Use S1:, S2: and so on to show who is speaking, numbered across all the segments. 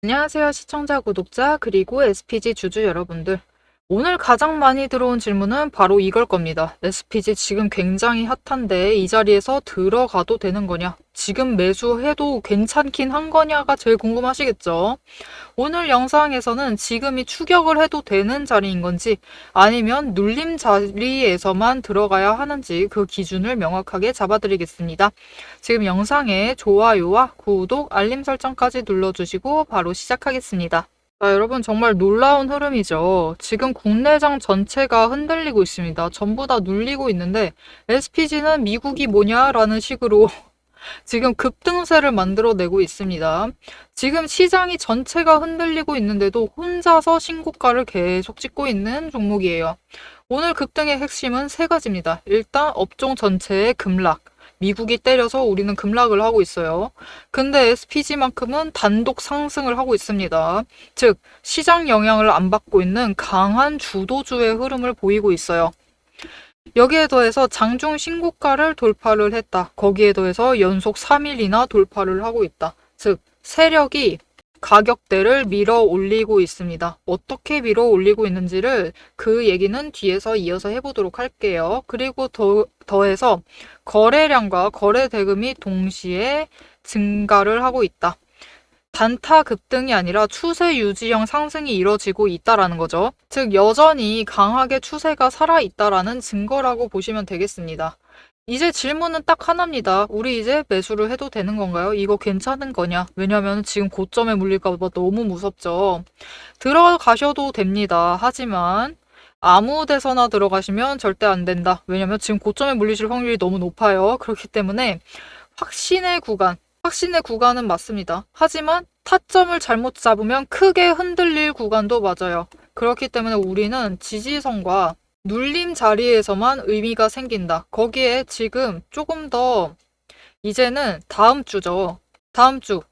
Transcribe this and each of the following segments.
S1: 안녕하세요, 시청자, 구독자, 그리고 SPG 주주 여러분들. 오늘 가장 많이 들어온 질문은 바로 이걸 겁니다. SPG 지금 굉장히 핫한데 이 자리에서 들어가도 되는 거냐? 지금 매수해도 괜찮긴 한 거냐가 제일 궁금하시겠죠? 오늘 영상에서는 지금이 추격을 해도 되는 자리인 건지 아니면 눌림 자리에서만 들어가야 하는지 그 기준을 명확하게 잡아드리겠습니다. 지금 영상에 좋아요와 구독, 알림 설정까지 눌러주시고 바로 시작하겠습니다. 자, 여러분 정말 놀라운 흐름이죠. 지금 국내장 전체가 흔들리고 있습니다. 전부 다 눌리고 있는데 SPG는 미국이 뭐냐라는 식으로 지금 급등세를 만들어내고 있습니다. 지금 시장이 전체가 흔들리고 있는데도 혼자서 신고가를 계속 찍고 있는 종목이에요. 오늘 급등의 핵심은 세 가지입니다. 일단 업종 전체의 급락. 미국이 때려서 우리는 급락을 하고 있어요. 근데 SPG만큼은 단독 상승을 하고 있습니다. 즉, 시장 영향을 안 받고 있는 강한 주도주의 흐름을 보이고 있어요. 여기에 더해서 장중 신고가를 돌파를 했다. 거기에 더해서 연속 3일이나 돌파를 하고 있다. 즉, 세력이 가격대를 밀어 올리고 있습니다. 어떻게 밀어 올리고 있는지를 그 얘기는 뒤에서 이어서 해보도록 할게요. 그리고 더해서 거래량과 거래 대금이 동시에 증가를 하고 있다. 단타 급등이 아니라 추세 유지형 상승이 이뤄지고 있다라는 거죠. 즉 여전히 강하게 추세가 살아있다라는 증거라고 보시면 되겠습니다. 이제 질문은 딱 하나입니다. 우리 이제 매수를 해도 되는 건가요? 이거 괜찮은 거냐? 왜냐면 지금 고점에 물릴까 봐 너무 무섭죠. 들어가셔도 됩니다. 하지만 아무 데서나 들어가시면 절대 안 된다. 왜냐면 지금 고점에 물리실 확률이 너무 높아요. 그렇기 때문에 확신의 구간은 맞습니다. 하지만 타점을 잘못 잡으면 크게 흔들릴 구간도 맞아요. 그렇기 때문에 우리는 지지선과 눌림 자리에서만 의미가 생긴다. 거기에 지금 조금 더 이제는 다음 주죠. 다음 주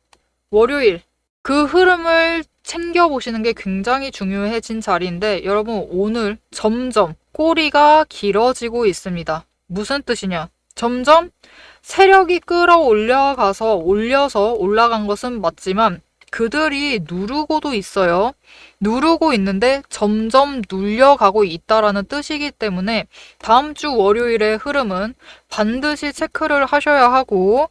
S1: 월요일 그 흐름을 챙겨보시는 게 굉장히 중요해진 자리인데 여러분 오늘 점점 꼬리가 길어지고 있습니다. 무슨 뜻이냐? 점점 세력이 끌어올려서 올라간 것은 맞지만 그들이 누르고도 있어요. 누르고 있는데 점점 눌려가고 있다라는 뜻이기 때문에 다음 주 월요일의 흐름은 반드시 체크를 하셔야 하고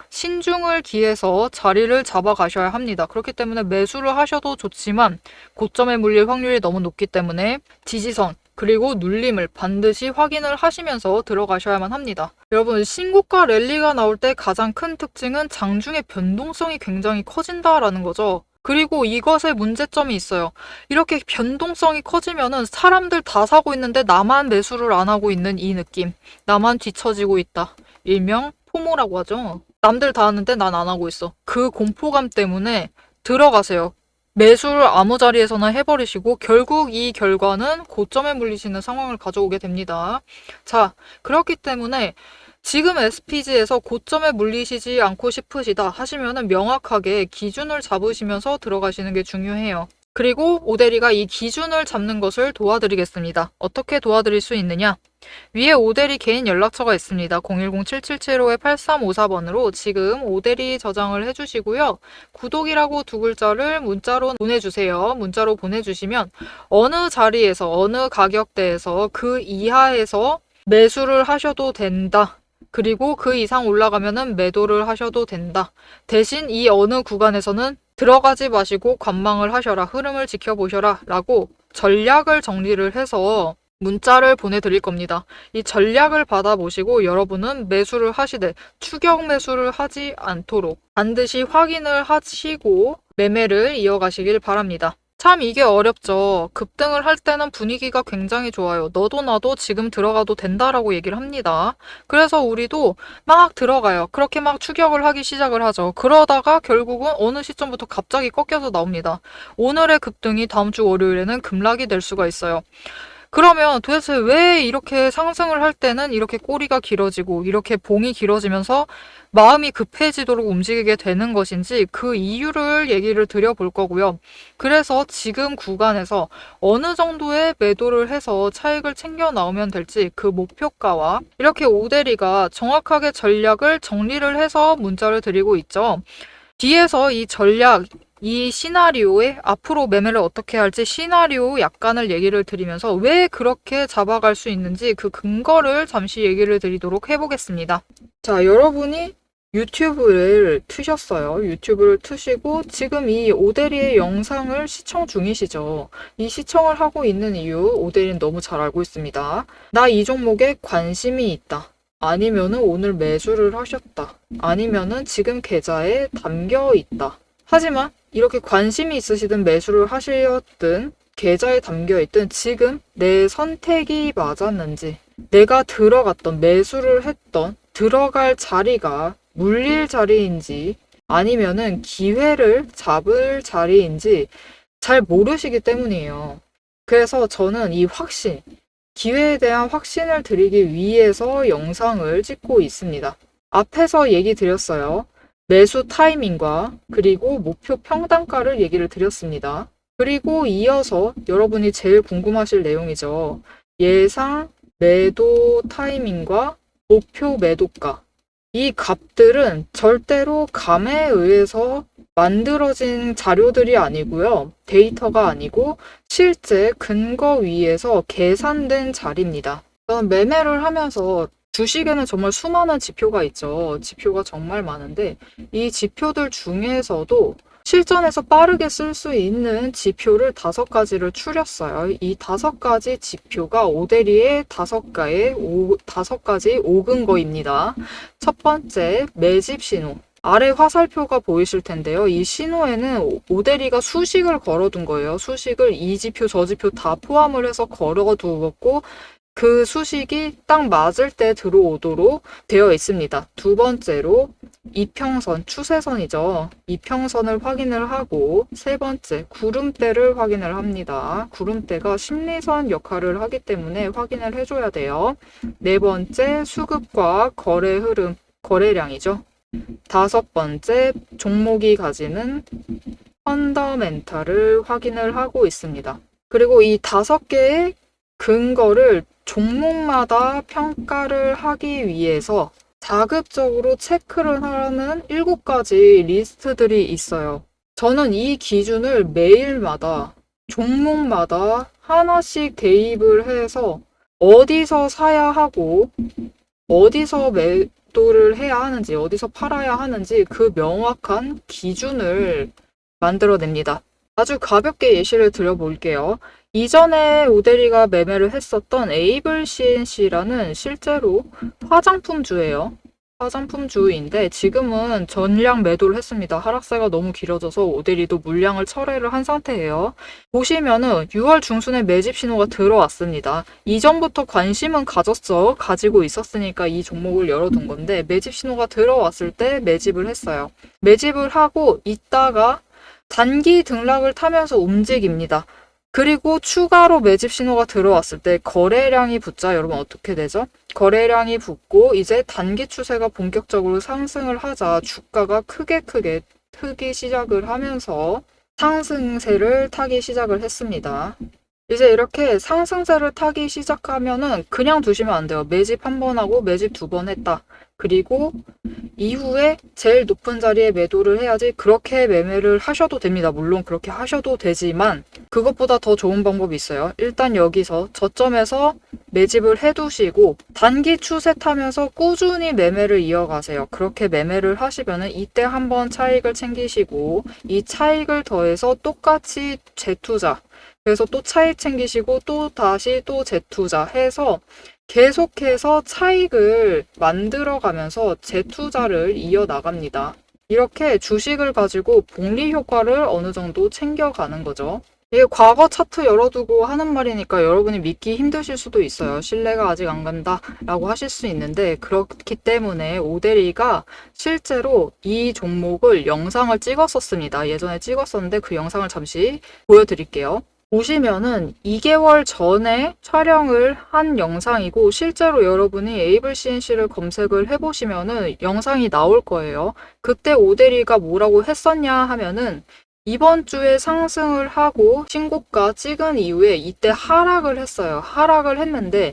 S1: 신중을 기해서 자리를 잡아가셔야 합니다. 그렇기 때문에 매수를 하셔도 좋지만 고점에 물릴 확률이 너무 높기 때문에 지지선 그리고 눌림을 반드시 확인을 하시면서 들어가셔야만 합니다. 여러분 신고가 랠리가 나올 때 가장 큰 특징은 장중의 변동성이 굉장히 커진다라는 거죠. 그리고 이것에 문제점이 있어요. 이렇게 변동성이 커지면은 사람들 다 사고 있는데 나만 매수를 안 하고 있는 이 느낌. 나만 뒤처지고 있다. 일명 포모라고 하죠. 남들 다 하는데 난 안 하고 있어. 그 공포감 때문에 들어가세요. 매수를 아무 자리에서나 해버리시고 결국 이 결과는 고점에 물리시는 상황을 가져오게 됩니다. 자, 그렇기 때문에 지금 SPG에서 고점에 물리시지 않고 싶으시다 하시면은 명확하게 기준을 잡으시면서 들어가시는 게 중요해요. 그리고 오대리가 이 기준을 잡는 것을 도와드리겠습니다. 어떻게 도와드릴 수 있느냐? 위에 오대리 개인 연락처가 있습니다. 010-7775-8354번으로 지금 오대리 저장을 해주시고요. 구독이라고 두 글자를 문자로 보내주세요. 문자로 보내주시면 어느 자리에서 어느 가격대에서 그 이하에서 매수를 하셔도 된다. 그리고 그 이상 올라가면은 매도를 하셔도 된다. 대신 이 어느 구간에서는 들어가지 마시고 관망을 하셔라. 흐름을 지켜보셔라. 라고 전략을 정리를 해서 문자를 보내드릴 겁니다. 이 전략을 받아보시고 여러분은 매수를 하시되 추격 매수를 하지 않도록 반드시 확인을 하시고 매매를 이어가시길 바랍니다. 참 이게 어렵죠. 급등을 할 때는 분위기가 굉장히 좋아요. 너도 나도 지금 들어가도 된다라고 얘기를 합니다. 그래서 우리도 막 들어가요. 그렇게 막 추격을 하기 시작을 하죠. 그러다가 결국은 어느 시점부터 갑자기 꺾여서 나옵니다. 오늘의 급등이 다음 주 월요일에는 급락이 될 수가 있어요. 그러면 도대체 왜 이렇게 상승을 할 때는 이렇게 꼬리가 길어지고 이렇게 봉이 길어지면서 마음이 급해지도록 움직이게 되는 것인지 그 이유를 얘기를 드려볼 거고요. 그래서 지금 구간에서 어느 정도의 매도를 해서 차익을 챙겨 나오면 될지 그 목표가와 이렇게 오대리가 정확하게 전략을 정리를 해서 문자를 드리고 있죠. 뒤에서 이 전략 이 시나리오에 앞으로 매매를 어떻게 할지 시나리오 약간을 얘기를 드리면서 왜 그렇게 잡아갈 수 있는지 그 근거를 잠시 얘기를 드리도록 해보겠습니다. 자, 여러분이 유튜브를 트셨어요. 유튜브를 트시고 지금 이 오대리의 영상을 시청 중이시죠. 이 시청을 하고 있는 이유 오대리는 너무 잘 알고 있습니다. 나 이 종목에 관심이 있다. 아니면은 오늘 매수를 하셨다. 아니면은 지금 계좌에 담겨 있다. 하지만 이렇게 관심이 있으시든 매수를 하셨든 계좌에 담겨 있든 지금 내 선택이 맞았는지 내가 들어갔던 매수를 했던 들어갈 자리가 물릴 자리인지 아니면은 기회를 잡을 자리인지 잘 모르시기 때문이에요. 그래서 저는 이 확신, 기회에 대한 확신을 드리기 위해서 영상을 찍고 있습니다. 앞에서 얘기 드렸어요. 매수 타이밍과 그리고 목표 평단가를 얘기를 드렸습니다. 그리고 이어서 여러분이 제일 궁금하실 내용이죠. 예상 매도 타이밍과 목표 매도가. 이 값들은 절대로 감에 의해서 만들어진 자료들이 아니고요. 데이터가 아니고 실제 근거 위에서 계산된 자리입니다. 저는 매매를 하면서 주식에는 정말 수많은 지표가 있죠. 지표가 정말 많은데 이 지표들 중에서도 실전에서 빠르게 쓸 수 있는 지표를 5가지를 추렸어요. 이 5가지 지표가 오대리의 5가지 5근거입니다. 첫 번째, 매집 신호. 아래 화살표가 보이실 텐데요. 이 신호에는 오대리가 수식을 걸어둔 거예요. 수식을 이 지표, 저 지표 다 포함을 해서 걸어두었고 그 수식이 딱 맞을 때 들어오도록 되어 있습니다. 두 번째로 이평선, 추세선이죠. 이평선을 확인을 하고 세 번째, 구름대를 확인을 합니다. 구름대가 심리선 역할을 하기 때문에 확인을 해줘야 돼요. 네 번째, 수급과 거래 흐름, 거래량이죠. 다섯 번째, 종목이 가지는 펀더멘탈을 확인을 하고 있습니다. 그리고 이 5개의 근거를 종목마다 평가를 하기 위해서 자급적으로 체크를 하는 7가지 리스트들이 있어요. 저는 이 기준을 매일마다 종목마다 하나씩 대입을 해서 어디서 사야 하고 어디서 매도를 해야 하는지 어디서 팔아야 하는지 그 명확한 기준을 만들어냅니다. 아주 가볍게 예시를 드려볼게요. 이전에 오대리가 매매를 했었던 에이블 CNC라는 실제로 화장품주예요. 화장품주인데 지금은 전량 매도를 했습니다. 하락세가 너무 길어져서 오대리도 물량을 철회를 한 상태예요. 보시면은 6월 중순에 매집 신호가 들어왔습니다. 이전부터 관심은 가졌죠. 가지고 있었으니까 이 종목을 열어둔 건데 매집 신호가 들어왔을 때 매집을 했어요. 매집을 하고 있다가 단기 등락을 타면서 움직입니다. 그리고 추가로 매집 신호가 들어왔을 때 거래량이 붙자 여러분 어떻게 되죠? 거래량이 붙고 이제 단기 추세가 본격적으로 상승을 하자 주가가 크게 트기 시작을 하면서 상승세를 타기 시작을 했습니다. 이제 이렇게 상승세를 타기 시작하면은 그냥 두시면 안 돼요. 매집 1번 하고 매집 2번 했다. 그리고 이후에 제일 높은 자리에 매도를 해야지 그렇게 매매를 하셔도 됩니다. 물론 그렇게 하셔도 되지만 그것보다 더 좋은 방법이 있어요. 일단 여기서 저점에서 매집을 해두시고 단기 추세 타면서 꾸준히 매매를 이어가세요. 그렇게 매매를 하시면은 이때 한번 차익을 챙기시고 이 차익을 더해서 똑같이 재투자 그래서 또 차익 챙기시고 또 다시 또 재투자 해서 계속해서 차익을 만들어가면서 재투자를 이어나갑니다. 이렇게 주식을 가지고 복리 효과를 어느 정도 챙겨가는 거죠. 이게 과거 차트 열어두고 하는 말이니까 여러분이 믿기 힘드실 수도 있어요. 신뢰가 아직 안 간다 라고 하실 수 있는데 그렇기 때문에 오대리가 실제로 이 종목을 영상을 찍었었습니다. 예전에 찍었었는데 그 영상을 잠시 보여드릴게요. 보시면은 2개월 전에 촬영을 한 영상이고 실제로 여러분이 에이블 CNC를 검색을 해보시면은 영상이 나올 거예요. 그때 오대리가 뭐라고 했었냐 하면은 이번 주에 상승을 하고 신고가 찍은 이후에 이때 하락을 했어요. 하락을 했는데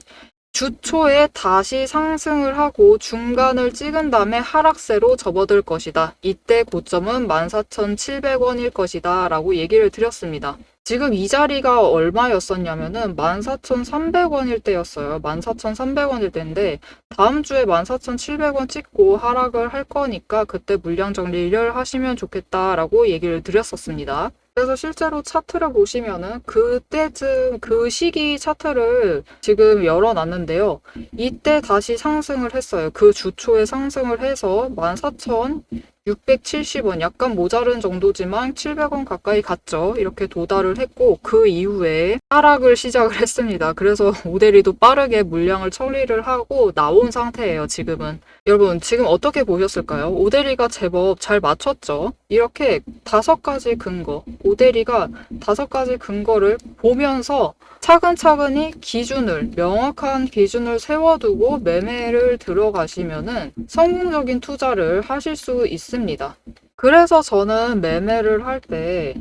S1: 주초에 다시 상승을 하고 중간을 찍은 다음에 하락세로 접어들 것이다. 이때 고점은 14,700원일 것이다 라고 얘기를 드렸습니다. 지금 이 자리가 얼마였었냐면은 14,300원일 때였어요. 14,300원일 때인데 다음 주에 14,700원 찍고 하락을 할 거니까 그때 물량 정리를 하시면 좋겠다라고 얘기를 드렸었습니다. 그래서 실제로 차트를 보시면은 그때쯤 그 시기 차트를 지금 열어놨는데요. 이때 다시 상승을 했어요. 그 주초에 상승을 해서 14,670원, 약간 모자른 정도지만 700원 가까이 갔죠. 이렇게 도달을 했고 그 이후에 하락을 시작을 했습니다. 그래서 오데리도 빠르게 물량을 처리를 하고 나온 상태예요. 지금은. 여러분 지금 어떻게 보셨을까요? 오데리가 제법 잘 맞췄죠. 이렇게 5가지 근거, 오데리가 5가지 근거를 보면서 차근차근히 기준을, 명확한 기준을 세워두고 매매를 들어가시면은 성공적인 투자를 하실 수 있습니다. 그래서 저는 매매를 할 때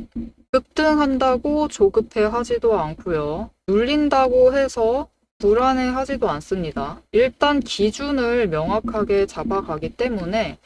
S1: 급등한다고 조급해 하지도 않고요. 눌린다고 해서 불안해 하지도 않습니다. 일단 기준을 명확하게 잡아가기 때문에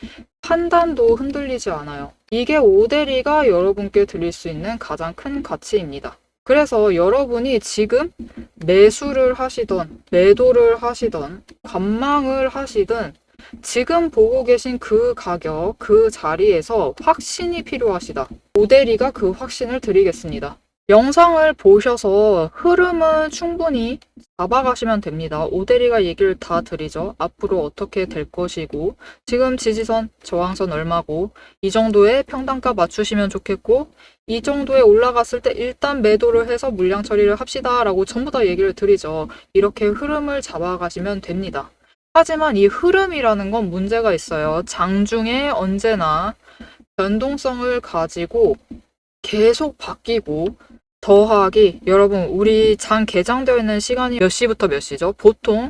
S1: 판단도 흔들리지 않아요. 이게 오데리가 여러분께 드릴 수 있는 가장 큰 가치입니다. 그래서 여러분이 지금 매수를 하시던, 매도를 하시던, 관망을 하시든 지금 보고 계신 그 가격, 그 자리에서 확신이 필요하시다. 오데리가 그 확신을 드리겠습니다. 영상을 보셔서 흐름은 충분히 잡아가시면 됩니다. 오데리가 얘기를 다 드리죠. 앞으로 어떻게 될 것이고 지금 지지선, 저항선 얼마고 이 정도의 평단가 맞추시면 좋겠고 이 정도에 올라갔을 때 일단 매도를 해서 물량 처리를 합시다 라고 전부 다 얘기를 드리죠. 이렇게 흐름을 잡아가시면 됩니다. 하지만 이 흐름이라는 건 문제가 있어요. 장중에 언제나 변동성을 가지고 계속 바뀌고 더하기, 여러분 우리 장 개장되어 있는 시간이 몇 시부터 몇 시죠? 보통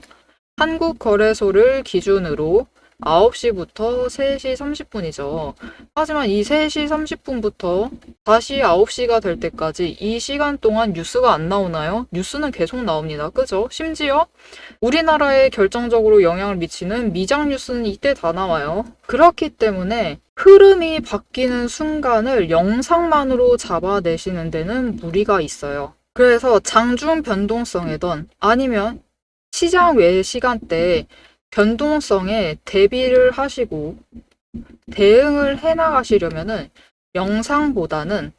S1: 한국거래소를 기준으로 9시부터 3시 30분이죠. 하지만 이 3시 30분부터 다시 9시가 될 때까지 이 시간 동안 뉴스가 안 나오나요? 뉴스는 계속 나옵니다. 그죠? 심지어 우리나라에 결정적으로 영향을 미치는 미장 뉴스는 이때 다 나와요. 그렇기 때문에 흐름이 바뀌는 순간을 영상만으로 잡아내시는 데는 무리가 있어요. 그래서 장중 변동성이든 아니면 시장 외 시간대에 변동성에 대비를 하시고 대응을 해나가시려면은 영상보다는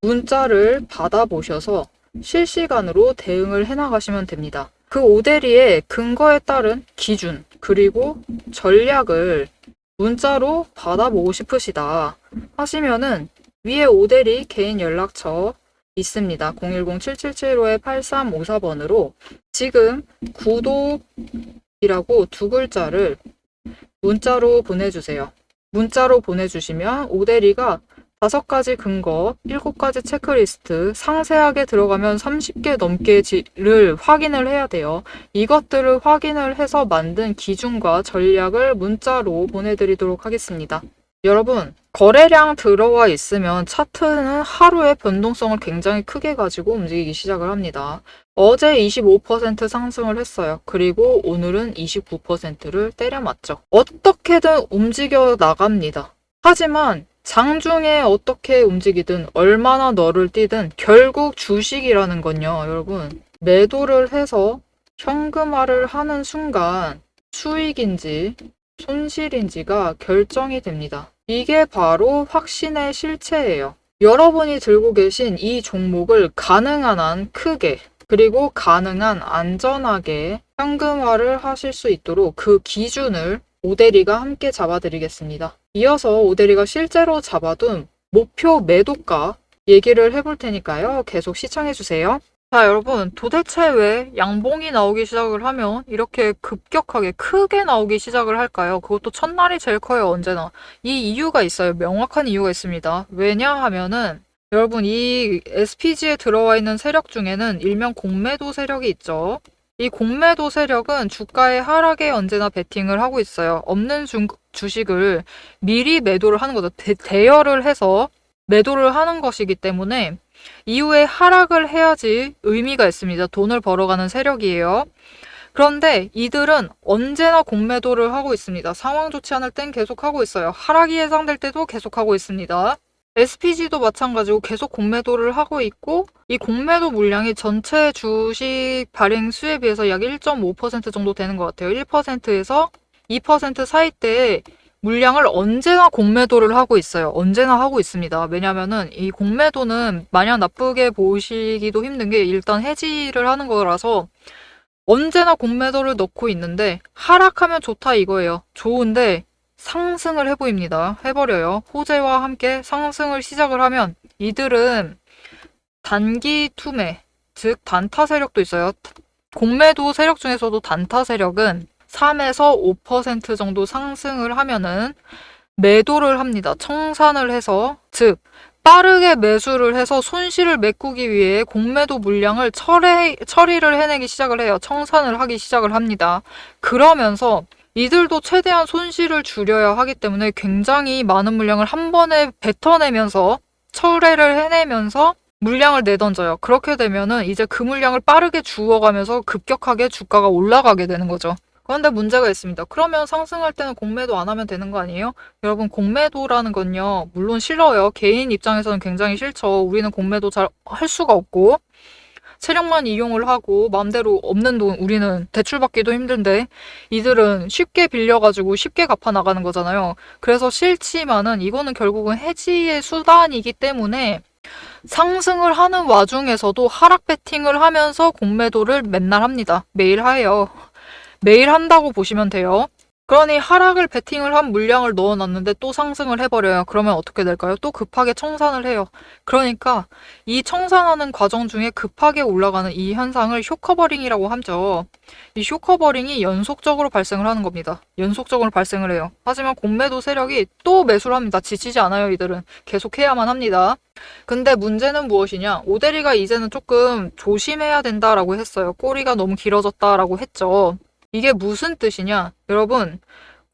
S1: 문자를 받아보셔서 실시간으로 대응을 해나가시면 됩니다. 그 오데리의 근거에 따른 기준 그리고 전략을 문자로 받아보고 싶으시다 하시면은 위에 오데리 개인 연락처 있습니다. 010-7775-8354번으로 지금 구독이라고 2글자를 문자로 보내주세요. 문자로 보내주시면 오데리가 5가지 근거, 7가지 체크리스트, 상세하게 들어가면 30개 넘게를 확인을 해야 돼요. 이것들을 확인을 해서 만든 기준과 전략을 문자로 보내드리도록 하겠습니다. 여러분, 거래량 들어와 있으면 차트는 하루에 변동성을 굉장히 크게 가지고 움직이기 시작을 합니다. 어제 25% 상승을 했어요. 그리고 오늘은 29%를 때려맞죠. 어떻게든 움직여 나갑니다. 하지만 장중에 어떻게 움직이든 얼마나 너를 뛰든 결국 주식이라는 건요, 여러분. 매도를 해서 현금화를 하는 순간 수익인지 손실인지가 결정이 됩니다. 이게 바로 확신의 실체예요. 여러분이 들고 계신 이 종목을 가능한 한 크게 그리고 가능한 안전하게 현금화를 하실 수 있도록 그 기준을 오데리가 함께 잡아드리겠습니다. 이어서 오데리가 실제로 잡아둔 목표 매도가 얘기를 해볼 테니까요. 계속 시청해주세요. 자, 여러분, 도대체 왜 양봉이 나오기 시작을 하면 이렇게 급격하게 크게 나오기 시작을 할까요? 그것도 첫날이 제일 커요, 언제나. 이 이유가 있어요. 명확한 이유가 있습니다. 왜냐하면은 여러분, 이 SPG에 들어와 있는 세력 중에는 일명 공매도 세력이 있죠. 이 공매도 세력은 주가의 하락에 언제나 베팅을 하고 있어요. 없는 주식을 미리 매도를 하는 거죠. 대여를 해서 매도를 하는 것이기 때문에 이후에 하락을 해야지 의미가 있습니다. 돈을 벌어가는 세력이에요. 그런데 이들은 언제나 공매도를 하고 있습니다. 상황 좋지 않을 땐 계속 하고 있어요. 하락이 예상될 때도 계속 하고 있습니다. SPG도 마찬가지고 계속 공매도를 하고 있고, 이 공매도 물량이 전체 주식 발행 수에 비해서 약 1.5% 정도 되는 것 같아요. 1%에서 2% 사이대에 물량을 언제나 공매도를 하고 있어요. 언제나 하고 있습니다. 왜냐면은 이 공매도는 마냥 나쁘게 보시기도 힘든 게 일단 해지를 하는 거라서 언제나 공매도를 넣고 있는데 하락하면 좋다 이거예요. 좋은데 상승을 해버려요. 호재와 함께 상승을 시작을 하면 이들은 단기 투매, 즉 단타 세력도 있어요. 공매도 세력 중에서도 단타 세력은 3에서 5% 정도 상승을 하면은 매도를 합니다. 청산을 해서, 즉 빠르게 매수를 해서 손실을 메꾸기 위해 공매도 물량을 처리를 해내기 시작을 해요. 청산을 하기 시작을 합니다. 그러면서 이들도 최대한 손실을 줄여야 하기 때문에 굉장히 많은 물량을 한 번에 뱉어내면서 철회를 해내면서 물량을 내던져요. 그렇게 되면은 이제 그 물량을 빠르게 주워가면서 급격하게 주가가 올라가게 되는 거죠. 그런데 문제가 있습니다. 그러면 상승할 때는 공매도 안 하면 되는 거 아니에요? 여러분, 공매도라는 건요, 물론 싫어요. 개인 입장에서는 굉장히 싫죠. 우리는 공매도 잘 할 수가 없고, 세력만 이용을 하고, 마음대로 없는 돈, 우리는 대출받기도 힘든데, 이들은 쉽게 빌려가지고 쉽게 갚아 나가는 거잖아요. 그래서 싫지만은 이거는 결국은 해지의 수단이기 때문에, 상승을 하는 와중에서도 하락 베팅을 하면서 공매도를 맨날 합니다. 매일 해요. 매일 한다고 보시면 돼요. 그러니 하락을 베팅을 한 물량을 넣어놨는데 또 상승을 해버려요. 그러면 어떻게 될까요? 또 급하게 청산을 해요. 그러니까 이 청산하는 과정 중에 급하게 올라가는 이 현상을 쇼커버링이라고 하죠. 이 쇼커버링이 연속적으로 발생을 하는 겁니다. 연속적으로 발생을 해요. 하지만 공매도 세력이 또 매수를 합니다. 지치지 않아요. 이들은 계속 해야만 합니다. 근데 문제는 무엇이냐? 오데리가 이제는 조금 조심해야 된다라고 했어요. 꼬리가 너무 길어졌다라고 했죠. 이게 무슨 뜻이냐? 여러분,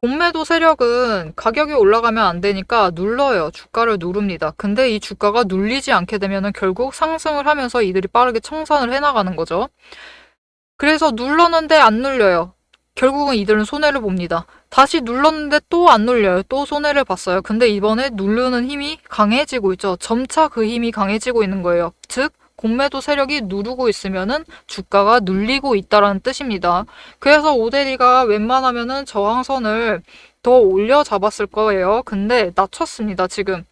S1: 공매도 세력은 가격이 올라가면 안 되니까 눌러요. 주가를 누릅니다. 근데 이 주가가 눌리지 않게 되면 결국 상승을 하면서 이들이 빠르게 청산을 해나가는 거죠. 그래서 눌렀는데 안 눌려요. 결국은 이들은 손해를 봅니다. 다시 눌렀는데 또 안 눌려요. 또 손해를 봤어요. 근데 이번에 누르는 힘이 강해지고 있죠. 점차 그 힘이 강해지고 있는 거예요. 즉, 공매도 세력이 누르고 있으면은 주가가 눌리고 있다라는 뜻입니다. 그래서 오데리가 웬만하면은 저항선을 더 올려 잡았을 거예요. 근데 낮췄습니다, 지금.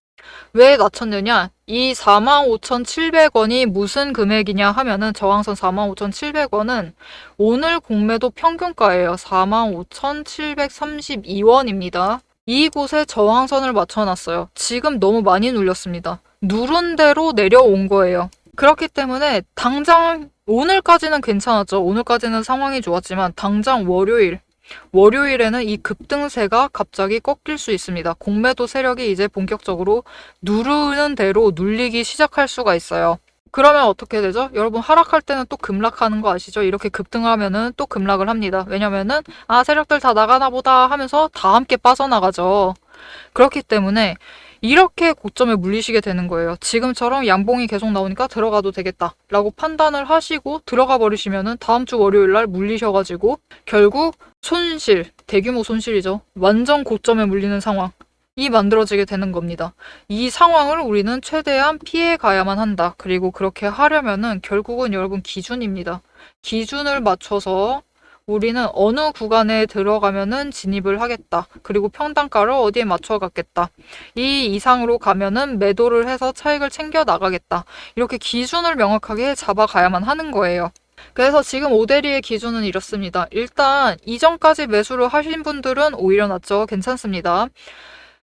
S1: 왜 낮췄느냐? 이 45,700원이 무슨 금액이냐 하면은 저항선 45,700원은 오늘 공매도 평균가예요. 45,732원입니다. 이곳에 저항선을 맞춰놨어요. 지금 너무 많이 눌렸습니다. 누른 대로 내려온 거예요. 그렇기 때문에 당장 오늘까지는 괜찮았죠. 오늘까지는 상황이 좋았지만 당장 월요일에는 이 급등세가 갑자기 꺾일 수 있습니다. 공매도 세력이 이제 본격적으로 누르는 대로 눌리기 시작할 수가 있어요. 그러면 어떻게 되죠? 여러분, 하락할 때는 또 급락하는 거 아시죠? 이렇게 급등하면은 또 급락을 합니다. 왜냐면은 세력들 다 나가나 보다 하면서 다 함께 빠져나가죠. 그렇기 때문에 이렇게 고점에 물리시게 되는 거예요. 지금처럼 양봉이 계속 나오니까 들어가도 되겠다 라고 판단을 하시고 들어가 버리시면은 다음 주 월요일 날 물리셔가지고 결국 손실, 대규모 손실이죠. 완전 고점에 물리는 상황이 만들어지게 되는 겁니다. 이 상황을 우리는 최대한 피해 가야만 한다. 그리고 그렇게 하려면은 결국은 여러분 기준입니다. 기준을 맞춰서 우리는 어느 구간에 들어가면은 진입을 하겠다. 그리고 평단가를 어디에 맞춰 갖겠다. 이 이상으로 가면은 매도를 해서 차익을 챙겨 나가겠다. 이렇게 기준을 명확하게 잡아가야만 하는 거예요. 그래서 지금 오데리의 기준은 이렇습니다. 일단 이전까지 매수를 하신 분들은 오히려 낫죠. 괜찮습니다.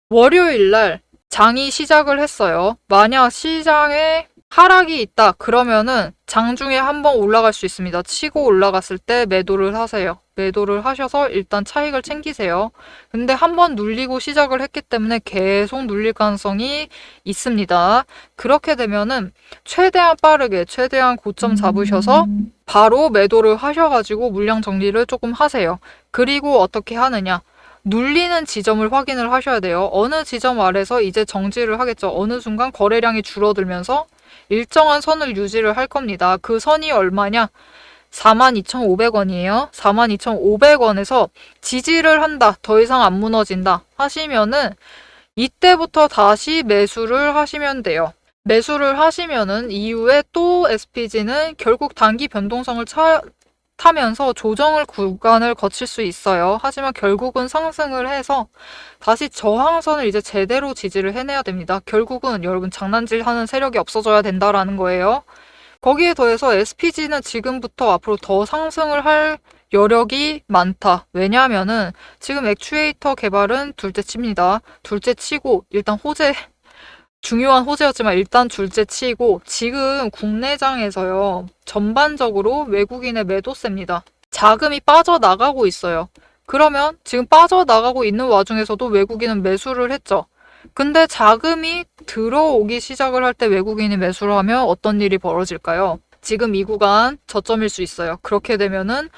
S1: 월요일 날 장이 시작을 했어요. 만약 시장에 하락이 있다 그러면은 장중에 한번 올라갈 수 있습니다. 치고 올라갔을 때 매도를 하세요. 매도를 하셔서 일단 차익을 챙기세요. 근데 한번 눌리고 시작을 했기 때문에 계속 눌릴 가능성이 있습니다. 그렇게 되면은 최대한 빠르게 최대한 고점 잡으셔서 바로 매도를 하셔가지고 물량 정리를 조금 하세요. 그리고 어떻게 하느냐? 눌리는 지점을 확인을 하셔야 돼요. 어느 지점 아래서 이제 정지를 하겠죠. 어느 순간 거래량이 줄어들면서 일정한 선을 유지를 할 겁니다. 그 선이 얼마냐? 42,500원이에요. 42,500원에서 지지를 한다. 더 이상 안 무너진다. 하시면은 이때부터 다시 매수를 하시면 돼요. 매수를 하시면은 이후에 또 SPG는 결국 단기 변동성을 타면서 조정을 구간을 거칠 수 있어요. 하지만 결국은 상승을 해서 다시 저항선을 이제 제대로 지지를 해내야 됩니다. 결국은 여러분 장난질 하는 세력이 없어져야 된다라는 거예요. 거기에 더해서 SPG는 지금부터 앞으로 더 상승을 할 여력이 많다. 왜냐하면은 지금 액추에이터 개발은 둘째 칩니다. 둘째 치고 일단 중요한 호재였지만 일단 둘째 치고 지금 국내장에서요. 전반적으로 외국인의 매도세입니다. 자금이 빠져나가고 있어요. 그러면 지금 빠져나가고 있는 와중에서도 외국인은 매수를 했죠. 근데 자금이 들어오기 시작을 할 때 외국인이 매수를 하면 어떤 일이 벌어질까요? 지금 이 구간 저점일 수 있어요. 그렇게 되면은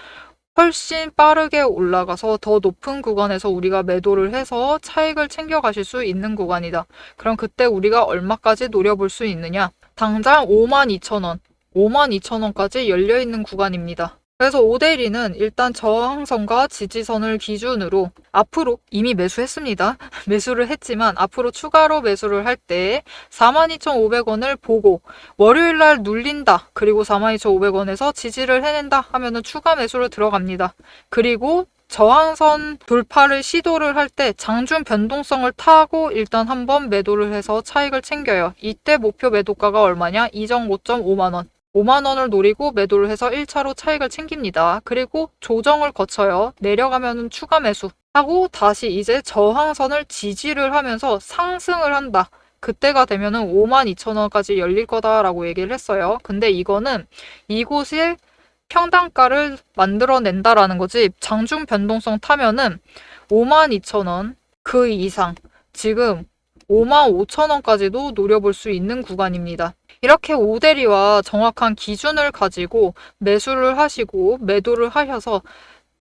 S1: 훨씬 빠르게 올라가서 더 높은 구간에서 우리가 매도를 해서 차익을 챙겨가실 수 있는 구간이다. 그럼 그때 우리가 얼마까지 노려볼 수 있느냐? 당장 52,000원, 52,000원까지 열려있는 구간입니다. 그래서 오데리는 일단 저항선과 지지선을 기준으로 앞으로 이미 매수했습니다. 매수를 했지만 앞으로 추가로 매수를 할 때 42,500원을 보고 월요일날 눌린다. 그리고 42,500원에서 지지를 해낸다 하면은 추가 매수로 들어갑니다. 그리고 저항선 돌파를 시도를 할 때 장중 변동성을 타고 일단 한번 매도를 해서 차익을 챙겨요. 이때 목표 매도가가 얼마냐? 이정 5.5만원. 5만원을 노리고 매도를 해서 1차로 차익을 챙깁니다. 그리고 조정을 거쳐요. 내려가면 추가 매수 하고 다시 이제 저항선을 지지를 하면서 상승을 한다. 그때가 되면은 52,000원까지 열릴 거다라고 얘기를 했어요. 근데 이거는 이곳에 평단가를 만들어낸다라는 거지. 장중 변동성 타면은 52,000원 그 이상 지금 55,000원까지도 노려볼 수 있는 구간입니다. 이렇게 오대리와 정확한 기준을 가지고 매수를 하시고 매도를 하셔서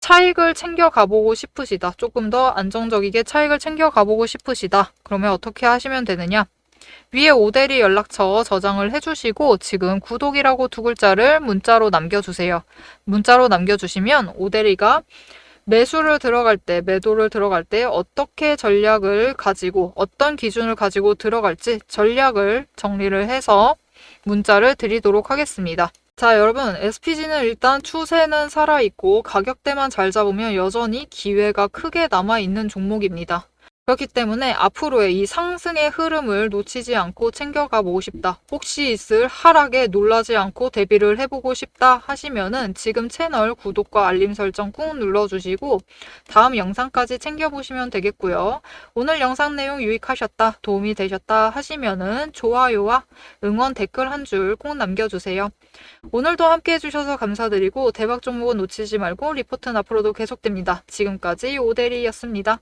S1: 차익을 챙겨가보고 싶으시다. 조금 더 안정적이게 차익을 챙겨가보고 싶으시다. 그러면 어떻게 하시면 되느냐? 위에 오대리 연락처 저장을 해주시고 지금 구독이라고 두 글자를 문자로 남겨주세요. 문자로 남겨주시면 오대리가 매수를 들어갈 때, 매도를 들어갈 때 어떻게 전략을 가지고 어떤 기준을 가지고 들어갈지 전략을 정리를 해서 문자를 드리도록 하겠습니다. 자, 여러분, SPG는 일단 추세는 살아있고 가격대만 잘 잡으면 여전히 기회가 크게 남아있는 종목입니다. 그렇기 때문에 앞으로의 이 상승의 흐름을 놓치지 않고 챙겨가 보고 싶다. 혹시 있을 하락에 놀라지 않고 대비를 해보고 싶다 하시면은 지금 채널 구독과 알림 설정 꾹 눌러주시고 다음 영상까지 챙겨보시면 되겠고요. 오늘 영상 내용 유익하셨다, 도움이 되셨다 하시면은 좋아요와 응원 댓글 한 줄 꼭 남겨주세요. 오늘도 함께 해주셔서 감사드리고 대박 종목은 놓치지 말고 리포트는 앞으로도 계속됩니다. 지금까지 오대리였습니다.